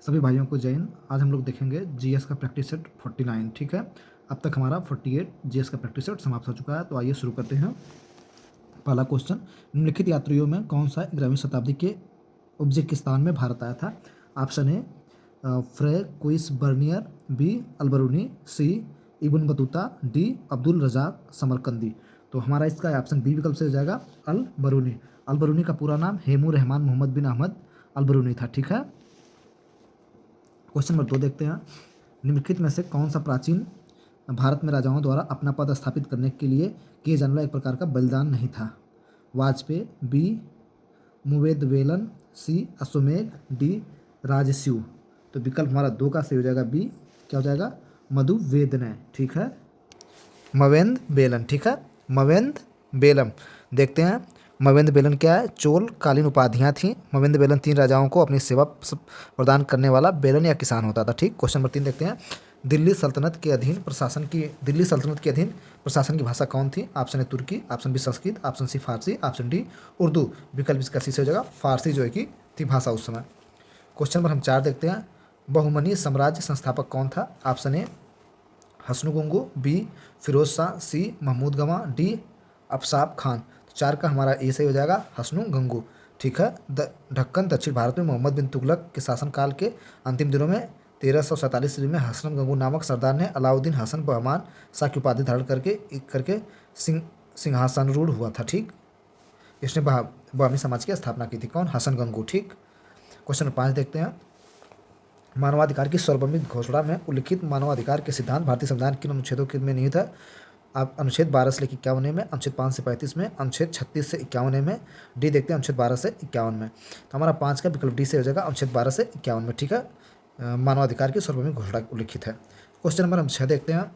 सभी भाइयों को जय हिंद। आज हम लोग देखेंगे जीएस का प्रैक्टिस सेट 49। ठीक है, अब तक हमारा 48 जीएस का प्रैक्टिस सेट समाप्त हो चुका है। तो आइए शुरू करते हैं। पहला क्वेश्चन, निम्नलिखित यात्रियों में कौन सा 11वीं शताब्दी के उज्बेकिस्तान में भारत आया था? Option a Francois Bernier, b Alberuni, c Ibn Battuta, d Abdul Razzaq Samarqandi. तो हमारा इसका ऑप्शन बी विकल्प से हो जाएगा अल बरूनी। अल बरूनी का पूरा नाम हेमू रहमान मोहम्मद बिन अहमद अल बरूनी था। ठीक है, क्वेश्चन नंबर 2 देखते हैं। निम्नलिखित में से कौन सा प्राचीन भारत में राजाओं द्वारा अपना पद स्थापित करने के लिए किए जाने वाला एक प्रकार का बलिदान नहीं था? वाजपेयी, बी मुवेदवेलन, सी अश्वमेध, डी राजस्यु। तो विकल्प हमारा 2 का सही हो जाएगा बी। क्या हो जाएगा? मधुवेदनय। ठीक है, मवेंद बेलन। ठीक है, मवेंद बेलम। देखते हैं मवेंद बेलन क्या है। चोल कालीन उपाधियाँ थीं। मवेंद बेलन 3 राजाओं को अपनी सेवा प्रदान करने वाला बेलन या किसान होता था। ठीक, क्वेश्चन नंबर 3 देखते हैं। दिल्ली सल्तनत के अधीन प्रशासन की भाषा कौन थी? ऑप्शन ए तुर्की, option B Sanskrit, option C फारसी, ऑप्शन डी उर्दू। विकल्प इसका सी से हो जाएगा फारसी जो है कि थी भाषा उस समय। क्वेश्चन नंबर हम 4 देखते हैं। बहुमनी साम्राज्य संस्थापक कौन था? Option a Hasan Gangu, b Firoz Shah, c Mahmud Gawan, d अफसाब Khan. तो 4 का हमारा ए सही हो जाएगा हसनुगंगू। ठीक है, ढक्कन दक्षिण भारत में मोहम्मद बिन तुगलक के शासनकाल के अंतिम दिनों में 1347 ईस्वी में हसन गंगू नामक सरदार ने अलाउद्दीन हसन बहमान शाह की उपाधि धारण करके सिंहासनरूढ़ हुआ था। ठीक, इसने बहमी समाज की स्थापना की थी। कौन? हसन गंगू। ठीक, क्वेश्चन 5 देखते हैं। मानवाधिकार की सार्वभौमिक घोषणा में उल्लिखित मानवाधिकार के सिद्धांत भारतीय संविधान किन अनुच्छेदों में निहित है? आप अनुच्छेद 12 से लेकर 51 में, अनुच्छेद 5 से 35 में, अनुच्छेद 36 से 51 में, डी देखते हैं अनुच्छेद 12 से 51 में। तो हमारा 5 का विकल्प डी से हो जाएगा अनुच्छेद 12 से 51 में। ठीक है, मानवाधिकार की सार्वभौमिक घोषणा उल्लिखित है। क्वेश्चन नंबर हम 6 देखते हैं।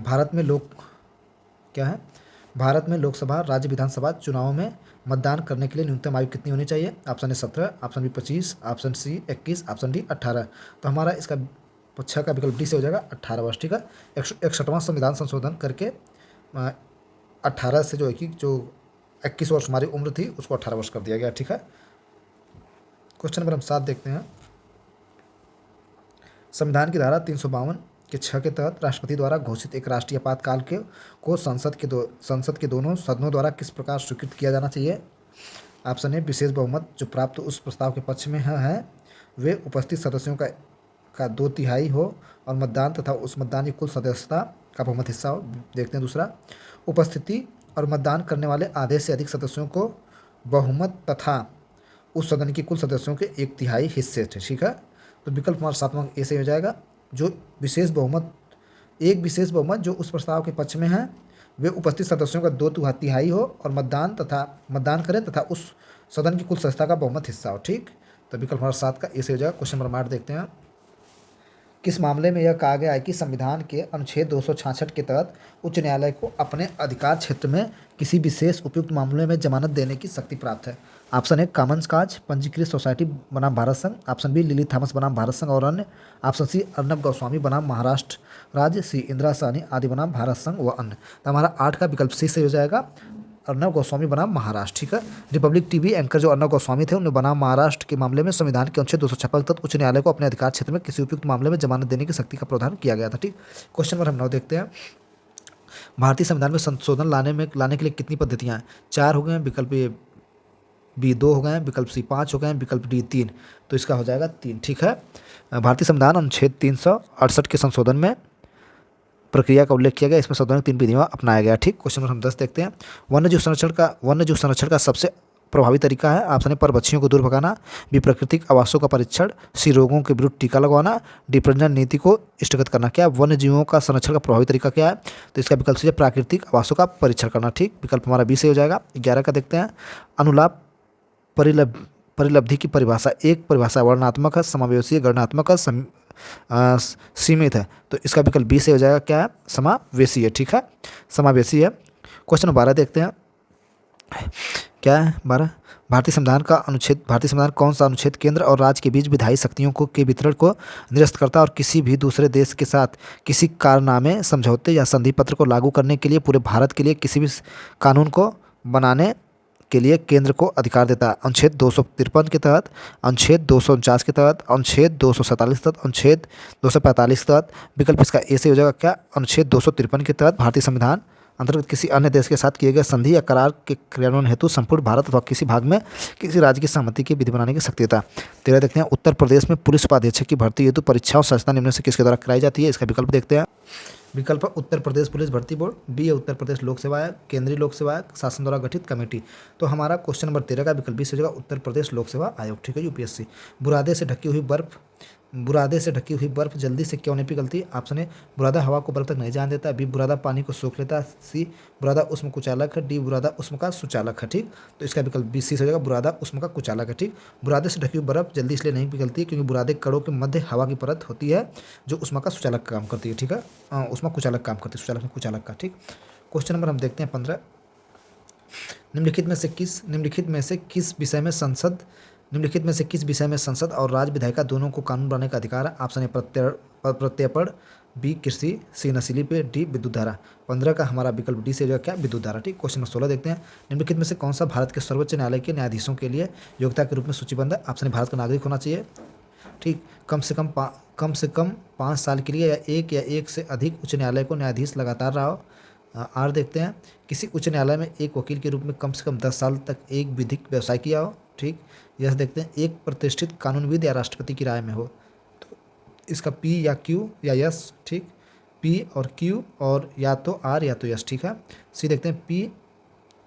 भारत में भारत में लोकसभा राज्य विधानसभा चुनावों में मतदान करने के लिए न्यूनतम आयु कितनी होनी चाहिए? Option A 17, option B 25, option C 21, option D 18। तो हमारा इसका 6 का विकल्प डी से हो जाएगा 18 वर्ष। ठीक है, 61वां संविधान संशोधन करके 18 से जो है कि जो 21 वर्ष हमारी उम्र थी उसको 18 वर्ष कर दिया गया। ठीक है, क्वेश्चन नंबर हम 7 देखते हैं। संविधान की धारा 352 के 6 के तहत राष्ट्रपति द्वारा घोषित एक राष्ट्रीय आपातकाल को संसद के दोनों सदनों द्वारा किस प्रकार स्वीकृत किया जाना चाहिए? ऑप्शन ए विशेष बहुमत जो प्राप्त उस प्रस्ताव के पक्ष में है वे उपस्थित सदस्यों का 2/3 हो और मतदान तथा उस मतदान की कुल सदस्यता का बहुमत हिस्सा हो। देखते हैं दूसरा, उपस्थिति और मतदान करने वाले आधे से अधिक सदस्यों को बहुमत तथा उस सदन की कुल सदस्यों के 1/3 हिस्से थे। ठीक है, तो विकल्प हमारा 7वां ए से हो जाएगा जो विशेष बहुमत जो उस प्रस्ताव के पक्ष में है वे उपस्थित सदस्यों का 2/3 हो और मतदान करें तथा उस सदन की कुल सदस्यता का बहुमत हिस्सा हो। ठीक, तो विकल्प हमारा 7 का ए से हो जाएगा। क्वेश्चन नंबर 8 देखते हैं। किस मामले में यह कहा गया है कि संविधान के अनुच्छेद 266 के तहत उच्च न्यायालय को अपने अधिकार क्षेत्र में किसी विशेष उपयुक्त मामले में जमानत देने की शक्ति प्राप्त है? ऑप्शन ए कॉमन्स काज, पंजीकृत सोसाइटी बनाम भारत संघ, ऑप्शन बी लिली थॉमस बनाम भारत संघ और अन्य, ऑप्शन सी अर्नब गोस्वामी बनाम महाराष्ट्र राज्य, सी इंदिरा साहनी आदि बनाम भारत संघ व अन्य। तो हमारा 8 का विकल्प सी से हो जाएगा अर्नब गोस्वामी बनाम महाराष्ट्र। ठीक है, रिपब्लिक टीवी एंकर जो अर्नब गोस्वामी थे उन्हें बनाम महाराष्ट्र के मामले में संविधान के अनुच्छेद 256 तक उच्च न्यायालय को अपने अधिकार क्षेत्र में किसी उपयुक्त मामले में जमानत देने की शक्ति का प्रावधान किया गया था। ठीक, क्वेश्चन नंबर हम 9 देखते हैं। भारतीय संविधान में संशोधन लाने के लिए कितनी पद्धतियाँ हैं? 4 हो गए हैं, विकल्प ए बी 2 हो गए हैं, विकल्प सी 5 हो गए हैं, विकल्प डी 3। तो इसका हो जाएगा 3। ठीक है, भारतीय संविधान अनुच्छेद 368 के संशोधन में प्रक्रिया का उल्लेख किया गया। इसमें संशोधन 3 विधियाँ अपनाया गया। ठीक, क्वेश्चन नंबर हम 10 देखते हैं। वन्यजीव संरक्षण का सबसे प्रभावी तरीका है? ऑप्शन ए परपक्षियों को दूर भगाना, बी प्राकृतिक आवासों का परीक्षण, सी रोगों के विरुद्ध टीका लगवाना, डी प्रजनन नीति को स्थगित करना। क्या वन्य जीवों का संरक्षण का प्रभावी तरीका क्या है? तो इसका विकल्प है प्राकृतिक आवासों का परीक्षण करना। ठीक, विकल्प हमारा बी से हो जाएगा। 11 का देखते हैं। अनुलाप परिलब्धि की परिभाषा। एक परिभाषा वर्णनात्मक है, समावेशी है, गणनात्मक है, सीमित है। तो इसका विकल्प बी से हो जाएगा क्या है? समावेशी है। ठीक है, समावेशी है। क्वेश्चन 12 देखते हैं। क्या है 12? भारतीय संविधान कौन सा अनुच्छेद केंद्र और राज्य के बीच विधायी शक्तियों के वितरण को निरस्त करता है और किसी भी दूसरे देश के साथ किसी कारनामे, समझौते या संधि पत्र को लागू करने के लिए पूरे भारत के लिए किसी भी कानून को बनाने के लिए केंद्र को अधिकार देता है। अनुच्छेद 253 के तहत, अनुच्छेद 249 के तहत, अनुच्छेद 247 के तहत, अनुच्छेद 245 के तहत। विकल्प इसका ए से हो जाएगा क्या? अनुच्छेद 253 के तहत भारतीय संविधान अंतर्गत किसी अन्य देश के साथ किए गए संधि या करार के क्रियान्वयन हेतु संपूर्ण भारत अथवा किसी भाग में किसी राज्य की सहमति की विधि बनाने की शक्ति देता है। 13 देखते हैं, उत्तर प्रदेश में पुलिस उपाधीक्षक की भर्ती हेतु परीक्षा और संस्था निम्न से किसके द्वारा कराई जाती है? इसका विकल्प देखते हैं। विकल्प उत्तर प्रदेश पुलिस भर्ती बोर्ड, बी है उत्तर प्रदेश लोक सेवा आयोग, केंद्रीय लोक सेवा आयोग, शासन द्वारा गठित कमेटी। तो हमारा क्वेश्चन नंबर 13 का विकल्प बी से हो जाएगा उत्तर प्रदेश लोक सेवा आयोग। ठीक है, यूपीएससी। बुरादे से ढकी हुई बर्फ जल्दी से क्यों नहीं पिघलती? ऑप्शन ए, बुरादा हवा को बर्फ तक नहीं जाने देता, बी, बुरादा पानी को सोख लेता, सी, बुरादा उष्म कुचालक है, डी, बुरादा उष्म का सुचालक है। ठीक, तो इसका विकल्प बी सी से हो जाएगा बुरादा उष्म का कुचालक है। ठीक, बुरादे से ढकी हुई बर्फ जल्दी इसलिए नहीं पिघलती क्योंकि बुरादे कणों के मध्य हवा की परत होती है जो उष्मा का सुचालक काम करती है। ठीक है, उष्मा कुचालक काम करती है, सुचालक में कुचालक का। ठीक, क्वेश्चन नंबर हम देखते हैं 15। निम्नलिखित में से किस विषय में संसद और राज्य विधायिका दोनों को कानून बनाने का अधिकार है? ऑप्शन ए, प्रत्यर्पण, बी, कृषि, सी, नशीली पेय, डी, विद्युत धारा। 15 का हमारा विकल्प डी से जो है क्या? विद्युत धारा। ठीक, क्वेश्चन नंबर 16 देखते हैं। निम्नलिखित में से कौन सा भारत के सर्वोच्च न्यायालय के न्यायाधीशों के लिए योग्यता के रूप में सूचीबद्ध है? ऑप्शन ए, भारत का नागरिक होना चाहिए। ठीक, कम से कम 5 साल के लिए या एक से अधिक उच्च न्यायालय को न्यायाधीश लगातार रहा हो। आर देखते हैं, किसी उच्च न्यायालय में एक वकील के रूप में कम से कम 10 साल तक एक विधिक व्यवसाय किया हो। ठीक, यस देखते हैं, एक प्रतिष्ठित कानूनविद या राष्ट्रपति की राय में हो। तो इसका पी या क्यू या यस। ठीक, पी और क्यू और या तो आर या तो यस। ठीक है, सी देखते हैं पी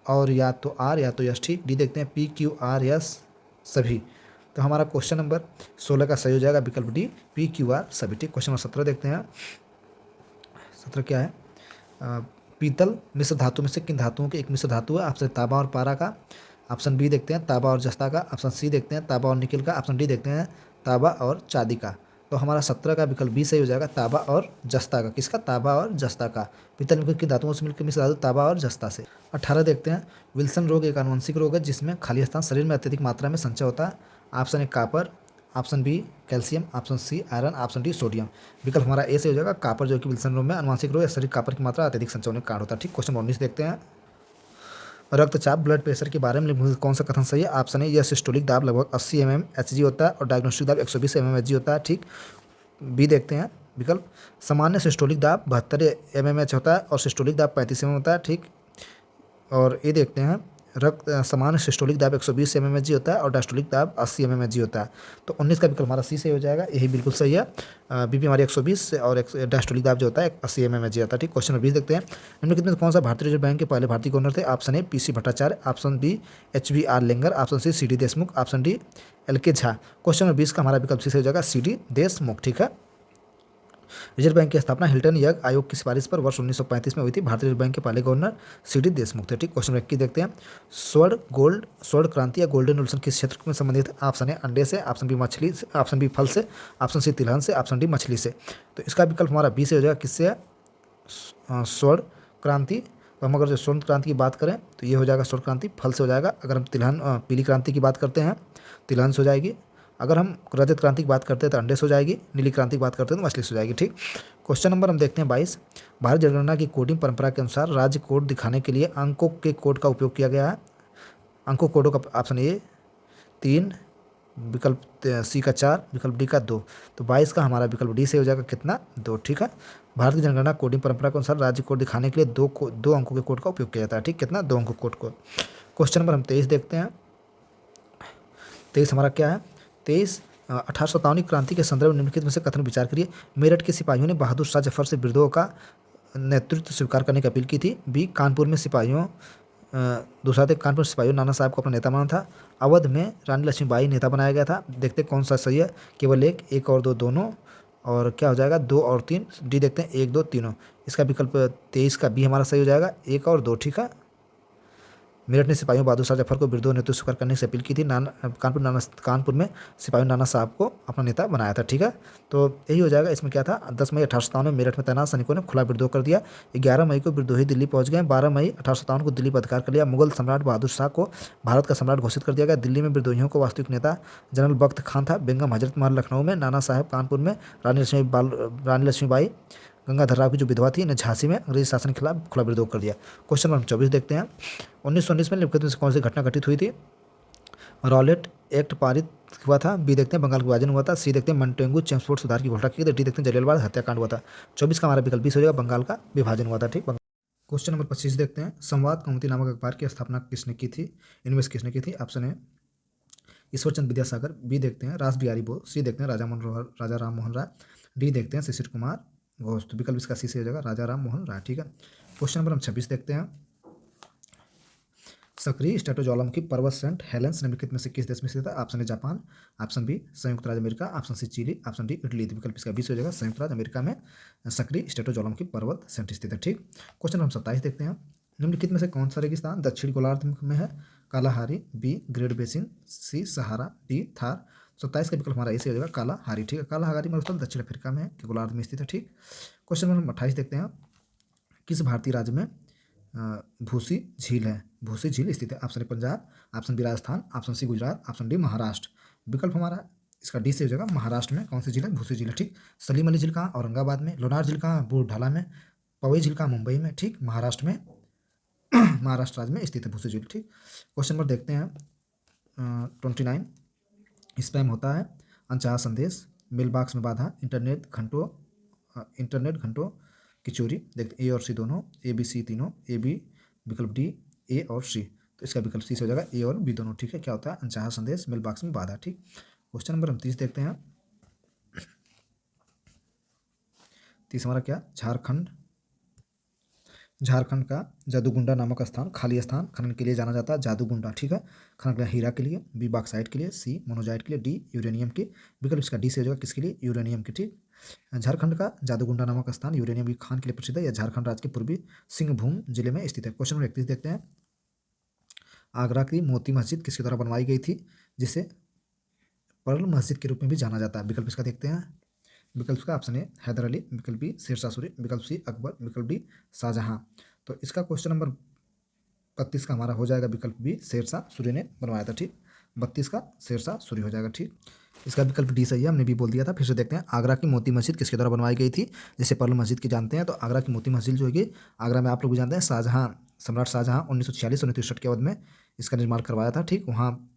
और या तो आर या तो यस। ठीक, डी देखते हैं पी, क्यू, आर, यस सभी। तो हमारा क्वेश्चन नंबर 16 का सही हो जाएगा विकल्प डी, पी, क्यू, आर सभी। ठीक, क्वेश्चन नंबर 17 देखते हैं। 17 क्या है? पीतल मिश्र धातु में से किन धातुओं की एक मिश्र धातु है? ऑप्शन तांबा और पारा का। ऑप्शन बी देखते हैं तांबा और जस्ता का। ऑप्शन सी देखते हैं तांबा और निकिल का। ऑप्शन डी देखते हैं तांबा और चांदी का। तो हमारा 17 का विकल्प बी सही हो जाएगा, तांबा और जस्ता का। किसका? तांबा और जस्ता का। पीतल मिश्र की धातुओं से मिलकर मिश्र धातु तांबा और जस्ता से। 18 देखते हैं, विल्सन रोग एक आनुवंशिक रोग है जिसमें खाली स्थान शरीर में अत्यधिक मात्रा में संचय होता है। Option A, copper, option B, calcium, option C, iron, option D, sodium. विकल्प हमारा ए से हो जाएगा कापर, जो कि विल्सन रोग में आनुवंशिक रोग है, शरीर कापर की मात्रा अत्यधिक संचय होने का कारण होता है। ठीक, क्वेश्चन 19 देखते हैं। रक्तचाप ब्लड प्रेशर के बारे में कौन सा कथन सही है? ऑप्शन ए, यह सिस्टोलिक दाब लगभग 80 mmHg होता है और डायग्नोस्टिक दाब 120 mmHg होता है। ठीक, बी देखते हैं विकल्प, सामान्य सिस्टोलिक दाब 72 mmH होता है और सिस्टोलिक दाब 35 mm होता है। ठीक, और ये देखते हैं सामान्य सिस्टोलिक दाब 120 mmHg होता है और डायस्टोलिक दाब 80 mmHg होता है। तो 19 का विकल्प हमारा सी से हो जाएगा, यही बिल्कुल सही है। बीपी हमारी 120 और डायस्टोलिक दाब जो होता है 80 mmHg होता है। ठीक, क्वेश्चन नंबर 20 देखते हैं। निम्नलिखित में कौन सा भारतीय रिजर्व बैंक के पहले भारतीय गवर्नर थे? Option A, PC Bhattacharya, option B, HBR लेंगर, option C, CD Deshmukh, option D, LK Jha. Question number 20 का हमारा विकल्प सी से हो जाएगा, सीडी देशमुख। ठीक है, रिजर्व बैंक की स्थापना हिल्टन यंग आयोग की सिफारिश पर वर्ष 1935 में हुई थी। भारतीय रिजर्व बैंक के पहले गवर्नर सीडी देशमुख थे। ठीक, क्वेश्चन 21 देखते हैं। स्वर्ण क्रांति या गोल्डन रेवोल्यूशन किस क्षेत्र में संबंधित है? ऑप्शन ए, अंडे से, ऑप्शन बी, मछली से, ऑप्शन बी, फल से, ऑप्शन सी, तिलहन से, ऑप्शन डी, मछली से। तो इसका विकल्प हमारा बी से हो जाएगा, किससे है? स्वर्ण क्रांति। तो हम अगर जो स्वर्ण क्रांति की बात करें तो ये हो जाएगा स्वर्ण क्रांति, फल से हो जाएगा। अगर हम पीली क्रांति की बात करते हैं तिलहन से हो जाएगी। अगर हम रजत क्रांति की बात करते हैं तो अंडे से हो जाएगी। नीली क्रांति की बात करते हैं तो मछली से हो जाएगी। ठीक, क्वेश्चन नंबर हम देखते हैं 22। भारत जनगणना की कोडिंग परंपरा के अनुसार राज्य कोड दिखाने के लिए अंकों के कोड का उपयोग किया गया है। अंकों कोडों का ऑप्शन ए 3, विकल्प सी का 4, विकल्प डी का 2। तो 22 का हमारा विकल्प डी से हो जाएगा कितना? 2। ठीक है, भारत की जनगणना कोडिंग परंपरा के अनुसार राज्य कोड दिखाने के लिए दो अंकों के कोड का उपयोग किया जाता है। ठीक, कितना? 2 अंकों कोड को। क्वेश्चन नंबर हम 23 देखते हैं। 23 हमारा क्या है? 23 1857 क्रांति के संदर्भ में निम्नलिखित में से कथन विचार करिए। मेरठ के सिपाहियों ने बहादुर शाह जफर से विद्रोह का नेतृत्व स्वीकार करने की अपील की थी। बी, कानपुर में सिपाहियों नाना साहब को अपना नेता माना था। अवध में रानी लक्ष्मीबाई नेता बनाया गया था। देखते कौन सा सही है? केवल एक और दो दोनों, और क्या हो जाएगा? 2 और 3। डी देखते हैं 1, 2, तीनों। इसका विकल्प 23 का बी हमारा सही हो जाएगा, 1 और 2। ठीक है, मेरठ ने सिपाहियों बहादुर शाह जफर को विद्रोह नेतृत्व स्वीकार करने से अपील की थी। कानपुर में सिपाहियों नाना साहब को अपना नेता बनाया था। ठीक है, तो यही हो जाएगा। इसमें क्या था? 10 मई 1857 में मेरठ में तैनात सैनिकों ने खुला विद्रोह कर दिया। 11 मई को विद्रोही दिल्ली पहुंच गए। 12 मई 1857 को दिल्ली पर अधिकार कर लिया। मुगल सम्राट बहादुर शाह को भारत का सम्राट घोषित कर दिया गया। दिल्ली में विद्रोहियों को वास्तविक नेता जनरल बख्त खान था। बेगम हजरत महल लखनऊ में, नाना साहब कानपुर में, रानी लक्ष्मीबाई गंगाधर राव की जो विधवा थी ने झांसी में अंग्रेजी शासन के खिलाफ खुला विद्रोह कर दिया। क्वेश्चन नंबर 24 देखते हैं। 1919 में निम्नलिखित में से कौन सी घटना घटित हुई थी? रॉलेट एक्ट पारित हुआ था। बी देखते हैं बंगाल का विभाजन हुआ था। सी देखते हैं मॉन्टेगू चेम्सफोर्ड सुधार की घोषणा की थी। डी देखते हैं जलियांवाला हत्याकांड हुआ था। 24 का हमारा विकल्प 20 हो जाएगा, बंगाल का विभाजन हुआ था। ठीक। क्वेश्चन नंबर 25 देखते हैं। संवाद कौमुदी नामक अखबार की स्थापना किसने की थी? इनमें से किसने की थी? ऑप्शन है ईश्वरचंद विद्यासागर। बी देखते हैं रास बिहारी बोस। सी देखते हैं राजा राम मोहन राय। डी देखते हैं शिशिर कुमार घोष। तो विकल्प इसका सी से हो जाएगा, राजा राम मोहन राय। ठीक है। क्वेश्चन नंबर हम 26 देखते हैं। सक्रिय स्ट्रेटोज्वालामुखी पर्वत सेंट हेलेंस निम्नलिखित में से किस देश में स्थित है? ऑप्शन है जापान। ऑप्शन बी संयुक्त राज्य अमेरिका। Option C Chile. Option D Italy. तो विकल्प इसका 20 हो जाएगा, संयुक्त राज्य अमेरिका में सक्रिय स्ट्रेटोज्वालामुखी पर्वत सेंट स्थित है। ठीक। क्वेश्चन नंबर 27 देखते हैं। निम्नलिखित में से कौन सा रेगिस्तान दक्षिण गोलार्ध में है? Kalahari, B Great Basin, C Sahara, D Thar. 27 का विकल्प हमारा ऐसे हो जाएगा कालाहारी। ठीक है। कालाहारी मरुस्थल दक्षिण अफ्रीका में है, गोलार्ध में स्थित है। ठीक। क्वेश्चन नंबर 28 देखते हैं। किस भारतीय राज्य में भूसी झील है? भूसी झील स्थित है। Option A Punjab, option B Rajasthan, option C Gujarat, option D Maharashtra. विकल्प हमारा इसका डी से हो जाएगा, महाराष्ट्र में कौन सी झील है? भूसी झील है। ठीक। सलीम अली झील कहाँ? औरंगाबाद में। लोनार झील कहाँ? बूढ़ाला में। पवई झील कहाँ? मुंबई में। ठीक। महाराष्ट्र में महाराष्ट्र राज्य में स्थित है भूसी झील। ठीक। क्वेश्चन नंबर देखते हैं 29। स्पैम होता है अनचाहा संदेश, मेल बॉक्स में बाधा, इंटरनेट घंटों की चोरी। देखते ए और सी दोनों, ए बी सी तीनों, ए बी विकल्प डी, ए और सी। तो इसका विकल्प सी से हो जाएगा ए और बी दोनों। ठीक है। क्या होता है? अनचाहा संदेश, मेल बॉक्स में बाधा। ठीक। क्वेश्चन नंबर 29 देखते हैं। 30 हमारा क्या? झारखंड का जादूगुंडा नामक स्थान, खाली स्थान खनन के लिए जाना जाता है। जादूगुंडा। ठीक है। खनन के लिए हीरा के लिए, बी बॉक्साइट के लिए, सी मोनोजाइट के लिए, डी यूरेनियम के। विकल्प इसका डी से हो जाएगा, किसके लिए? यूरेनियम के। ठीक। झारखंड का जादूगुंडा नामक स्थान यूरेनियम की खान के लिए प्रसिद्ध है। यह झारखंड राज्य के पूर्वी सिंहभूम जिले में स्थित है। क्वेश्चन नंबर 31 देखते हैं। आगरा की मोती मस्जिद किसके द्वारा बनवाई गई थी, जिसे पर्ल मस्जिद के रूप में भी जाना जाता है? विकल्प इसका देखते हैं। विकल्प का ऑप्शन ए हैदर अली, विकल्प बी शेरशाह सूरी, विकल्प सी अकबर, विकल्प डी शाहजहां। तो इसका क्वेश्चन नंबर 32 का हमारा हो जाएगा विकल्प बी शेरशाह सूरी ने बनवाया था। ठीक। 32 का शेरशाह सूरी हो जाएगा। ठीक। इसका विकल्प डी सही है, हमने भी बोल दिया था। फिर से देखते हैं। आगरा की मोती मस्जिद किसके द्वारा बनवाई गई थी, जिसे पर्ल मस्जिद की जानते हैं? तो आगरा की मोती मस्जिद जो होगी, आगरा में आप लोग भी जानते हैं, शाहजहां, सम्राट शाहजहां 1946-1963 के अवध में इसका निर्माण करवाया था। ठीक। वहाँ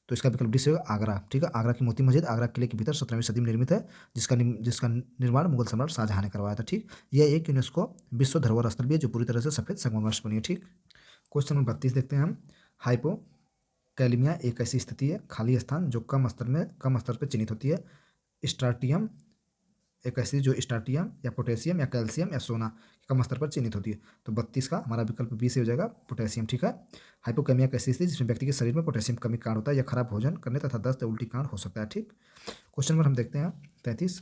तो इसका विकल्प डी से होगा आगरा। ठीक है। आगरा की मोती मस्जिद आगरा किले के भीतर 17वीं सदी में निर्मित है, जिसका निर्माण मुगल सम्राट शाहजहां ने करवाया था। ठीक। यह एक यूनेस्को विश्व धरोहर स्थल भी है, जो पूरी तरह से सफेद संगमरमर से बनी है। ठीक। क्वेश्चन नंबर 32 देखते हैं हम। हाइपोकैलिमिया एक ऐसी स्थिति है, खाली स्थान, जो कम स्तर पर चिन्हित होती है। स्टार्टियम एक ऐसी जो स्टार्टियम या पोटेशियम या कैल्शियम या सोना कम स्तर पर चिन्हित होती है। तो 32 का हमारा विकल्प बी से हो जाएगा, पोटेशियम। ठीक है। हाइपोकैमिया कैसी स्थिति, जिसमें व्यक्ति के शरीर में पोटेशियम कमी कारण होता है, या खराब भोजन करने तथा दस्त या उल्टी कारण हो सकता है। ठीक। क्वेश्चन नंबर हम देखते हैं 33।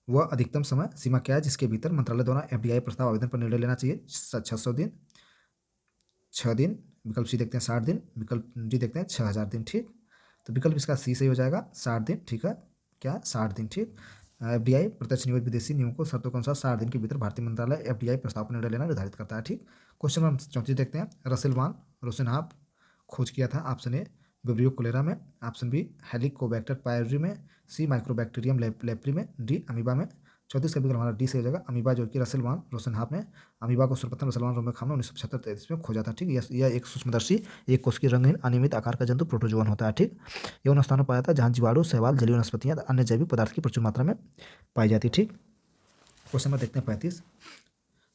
वह अधिकतम समय सीमा क्या है जिसके भीतर मंत्रालय द्वारा एफडीआई प्रस्ताव आवेदन पर निर्णय लेना चाहिए? 600 दिन, 6 दिन, विकल्प सी देखते हैं 60 दिन, विकल्प डी देखते हैं 6000 दिन। ठीक। तो विकल्प इसका सी सही हो जाएगा, 60 दिन। ठीक है। क्या? 60 दिन। ठीक। एफडीआई प्रत्यक्ष निवेश विदेशी नियमों को शर्तों के अनुसार 60 दिन के भीतर भारतीय मंत्रालय एफडीआई प्रस्ताव पर निर्णय लेना निर्धारित करता है। ठीक। क्वेश्चन नंबर 34 देखते हैं। रसेल वान रोसेनहाफ खोज किया था? ऑप्शन ए विब्रियो कोलेरा में, ऑप्शन बी हेलिकोबैक्टर पायरी में, सी माइक्रोबैक्टीरियम लेप्री में, डी अमीबा में। 34 का विकल्प हमारा डी से हो जाएगा, अमीबा, जो कि रसेल वान रोसेनहाफ ने अमीबा को सर्वप्रथम रसेल वान रोमेखाम ने 1975-33 में खोजा था। ठीक। यह एक सूक्ष्मदर्शी एक कोशिकीय रंगहीन अनियमित आकार का जंतु प्रोटोजोअन होता है। ठीक। यह उन स्थानों पर पाया था जहां जीवाणु, शैवाल, जलीय वनस्पतियां, अन्य जैविक पदार्थ की प्रचुर मात्रा में पाई जाती। ठीक। क्वेश्चन नंबर देखते हैं 35।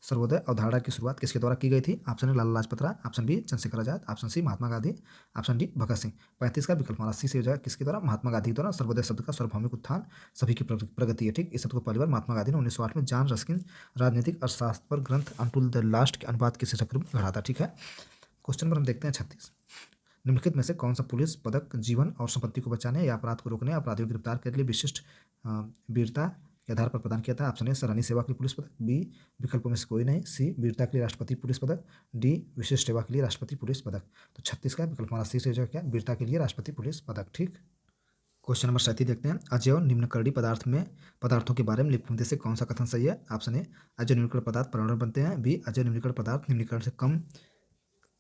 सर्वोदय अवधारणा की शुरुआत किसके द्वारा की गई थी? Option a Lala Lajpat Rai, option b Chandrashekhar Azad, option c Mahatma Gandhi, option d Bhagat Singh. 35 का विकल्प हमारा सी से हो जाएगा, किसके द्वारा? महात्मा गांधी के द्वारा। सर्वोदय शब्द का सार्वभौमिक उत्थान, सभी की प्रगति है। ठीक। इस शब्द को पहली बार महात्मा गांधी ने 1908 में जॉन रस्किन राजनीतिक अर्थशास्त्र पर ग्रंथ अनटुल द लास्ट के अनुवाद के शीर्षक में गढ़ा था। ठीक है। क्वेश्चन नंबर हम देखते हैं 36। निम्नलिखित में से कौन सा पुलिस पदक जीवन और संपत्ति को बचाने या अपराध को रोकने, अपराधियों को गिरफ्तार करने के लिए विशिष्ट वीरता के आधार पर प्रदान किया था? ऑप्शन ए सराहनीय सेवा के लिए पुलिस पदक, बी विकल्पों में से कोई नहीं, सी वीरता के लिए राष्ट्रपति पुलिस पदक, डी विशिष्ट सेवा के लिए राष्ट्रपति पुलिस पदक। तो 36 का विकल्प हमारा सी से हो जाएगा, क्या? वीरता के लिए राष्ट्रपति पुलिस पदक। ठीक। क्वेश्चन नंबर 37 देखते हैं। अजैव निम्नकर्णी पदार्थों के बारे में निम्नलिखित में से कौन सा कथन सही है? ऑप्शन ए अजैव निम्नकर्ण पदार्थ पर्यावरण बनते हैं, बी अजैव निम्नकर्ण पदार्थ निम्नकर्ण से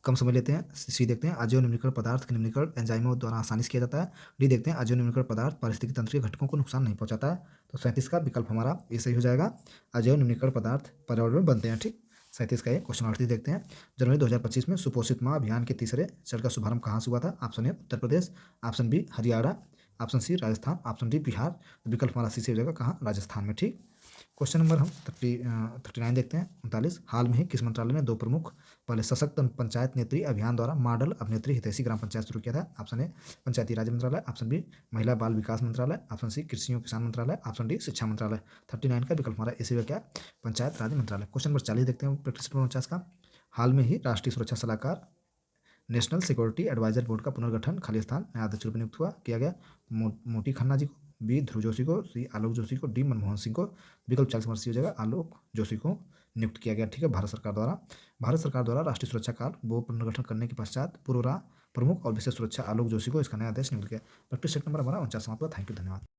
कम समय लेते हैं। सी देखते हैं, अजैव निम्नीकरण पदार्थ के निम्नीकरण एंजाइमों द्वारा आसानी से किया जाता है। डी देखते हैं, अजैव निम्नीकरण पदार्थ पारिस्थितिकी तंत्र के घटकों को नुकसान नहीं पहुंचाता है। तो 37 का विकल्प हमारा ये सही हो जाएगा। अजैव निम्नीकरण पदार्थ पर्यावरण में बनते हैं, ठीक। 37 का ये क्वेश्चन 38 देखते हैं। जनवरी 2025 में सुपोषित माह अभियान के तीसरे चरण का शुभारंभ कहाँ से हुआ था? Option A Uttar Pradesh, option B Haryana, option C Rajasthan, option D Bihar. विकल्प हमारा सी से हो जाएगा, कहाँ? राजस्थान में, ठीक। क्वेश्चन नंबर हम 39 देखते हैं। 39, हाल में ही किस मंत्रालय ने 2 प्रमुख पहले सशक्त पंचायत नेत्री अभियान द्वारा मॉडल अभिनेत्री हितैषी ग्राम पंचायत शुरू किया था? ऑप्शन ए पंचायती राज मंत्रालय, ऑप्शन बी महिला बाल विकास मंत्रालय, ऑप्शन सी कृषि एवं किसान मंत्रालय, ऑप्शन डी शिक्षा मंत्रालय। 39 का विकल्प हमारा इसी क्या? पंचायत राज मंत्रालय। क्वेश्चन नंबर 40 देखते हैं प्रैक्टिस 49 का। हाल में ही राष्ट्रीय सुरक्षा सलाहकार नेशनल सिक्योरिटी एडवाइजर बोर्ड का पुनर्गठन खालिस्तान नया अध्यक्ष रूप में नियुक्त हुआ किया गया? मोती खन्ना जी को, बी ध्रुव जोशी को, सी आलोक जोशी को, डी मनमोहन सिंह को। विकल्प 40 नंबर सी हो जाएगा, आलोक जोशी को नियुक्त किया गया, ठीक है, भारत सरकार द्वारा राष्ट्रीय सुरक्षा काल वो पुनर्गठन करने के पश्चात पूर्व प्रमुख और विशेष सुरक्षा आलोक जोशी को इसका नया अध्यक्ष नियुक्त किया। प्रैक्टिस सेट नंबर हमारा 49 समाप्त हुआ। थैंक यू, धन्यवाद।